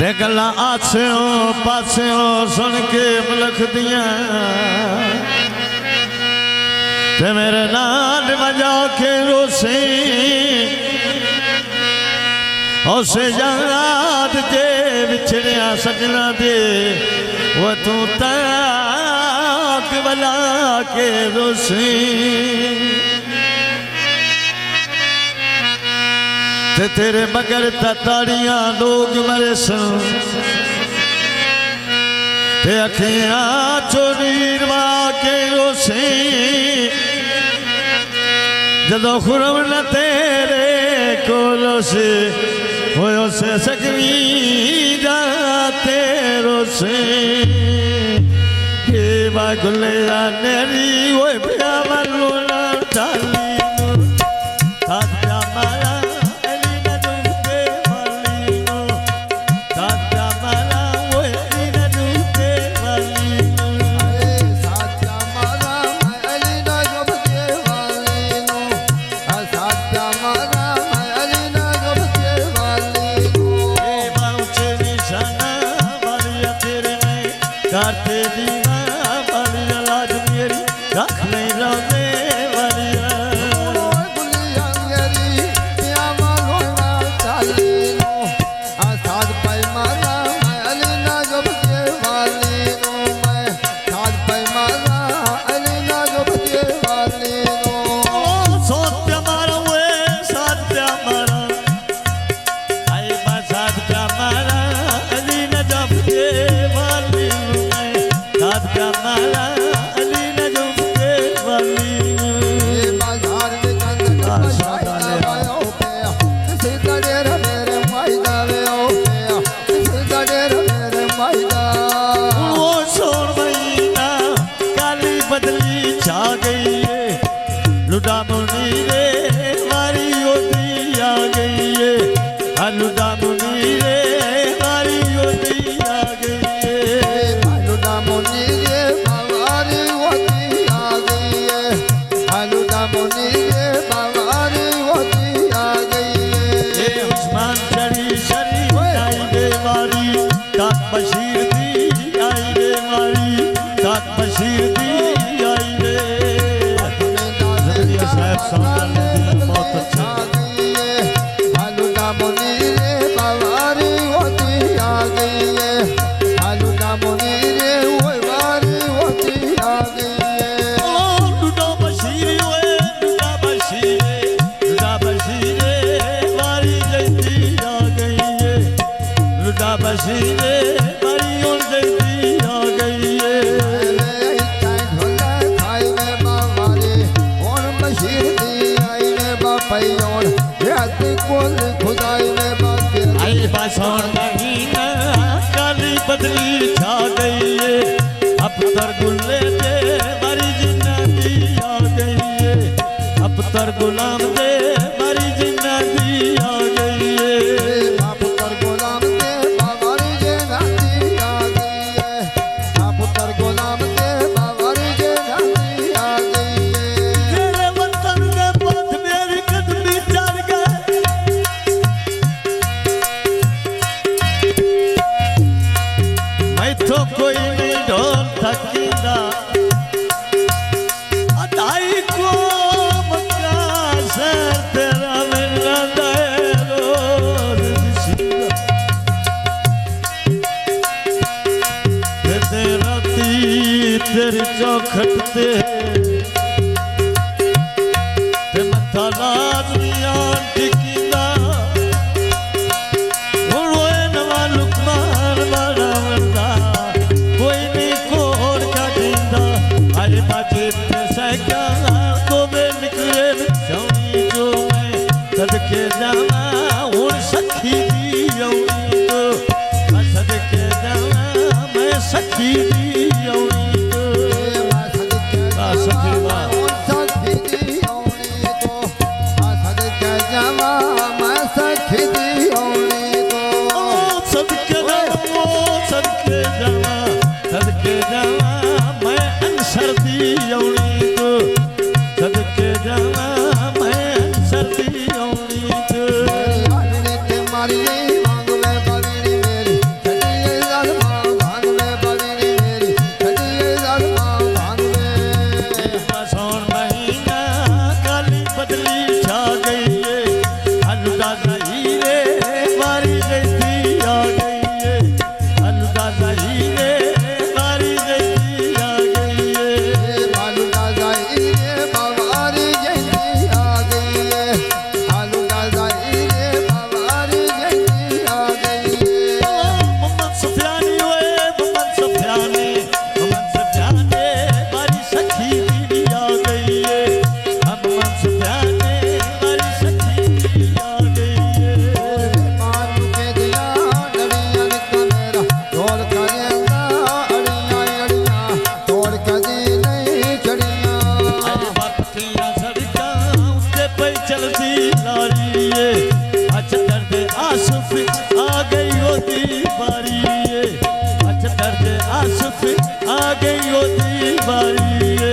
ते गल्लां आसेओं पासेओं सुन के मलख दियां ते मेरे नाल मजा के रोसे उसे याद जे बिछड़िया सजना दे वो तू तक बला के रोसे ते तेरे मगर ताड़ियां लोग मरे सन ते अखियां चोरीरवा के रोसे जदों खुरम न तेरे कोलो से होयो से सकवी जाते रोसे के बागुले नेरी ओए पिया मलूना डाली ताजा मारा एली न डूबे वाली नो ताजा मारा ओए एली न डूबे वाली नो साजा मारा एली न डूबे वाली नो साजा मारा एली न डूबे वाली नो ए बाउचे निशाना वाली तेरे में करते दीवा वाली लाज मेरी रख नहीं रोने वाली लुडा मुनी रे मारी ओदी आ गई है लुडा मुनी रे मारी ओदी आ गई है लुडा मुनी रे मारी ओदी आ गई है लुडा मुनी रे मारी ओदी आ गई है ये उस्मान चढ़ी शरीफ आई रे मारी ताक बशीर दी आई रे मारी ताक बशीर दी आई रे बहुत अच्छा लुडा मुनी रे बावारी होती आ गई है लुडा मुनी रे बावारी होती आ गई है लुडा बशीर ओए लुडा बशीर मारी जल्दी आ गई है लुडा बशीर मारी और जल्दी आ गई है आई बासौन महीना काली बदली छा गई है अब तर गुल्ले दे मारी जिंदगी आ गई है अब तर गुलाम दे मारी जिंदगी आ गई है अब तर गुलाम दे बाबारी जिंदगी आ गई है अब तर गुलाम दे बाबारी जिंदगी आ गई है तेरे वतन के पथ मेरी कदमी चढ़ गए मैं तो कोई नहीं ढोल थकीदा अदाई को मक्का सर तेरा मिलना रोज तेरा तेरी चौखट ते मथा लाजमिया टिकीदा रोए नवा लुकमान बड़ा वंदा कोई नहीं कोर का गिंदा अरे बाजे सैका को में निकले जौनी जो मैं सदके जावा और सखी दी जौनी तो सदके जावा मैं सखी दी जौनी तो सखी वाह पई चलती लारी ये अच्छा दर्द आसुफ आ गई होती बारी ये अच्छा दर्द आसुफ आ गई होती बारी ये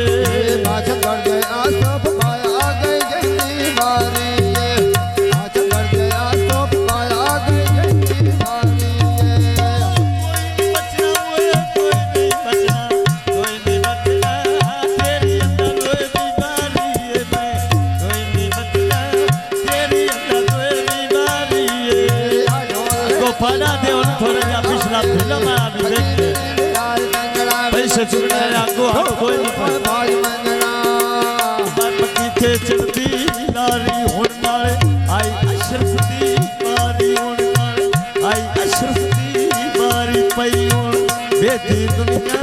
आज कर दे आसफ माया गई जंगी मारी ये आज कर दे आसफ माया गई जंगी मारी ये बचना हुए कोई नहीं बचना तेरी अंदर कोई बीमारी है मैं कोई नहीं बचना तेरी अंदर कोई बीमारी है गोपाला दे और थोड़ा जा पिछला फिल्म आ भी देखते पैसे चुकने आगो हम कोई नहीं भाई मंगना पक्की थे चलती नारी हुण नाले आई अशरफ दी बारी हुण नाले आई अशरफ दी बारी पई हुण बेदी दुनिया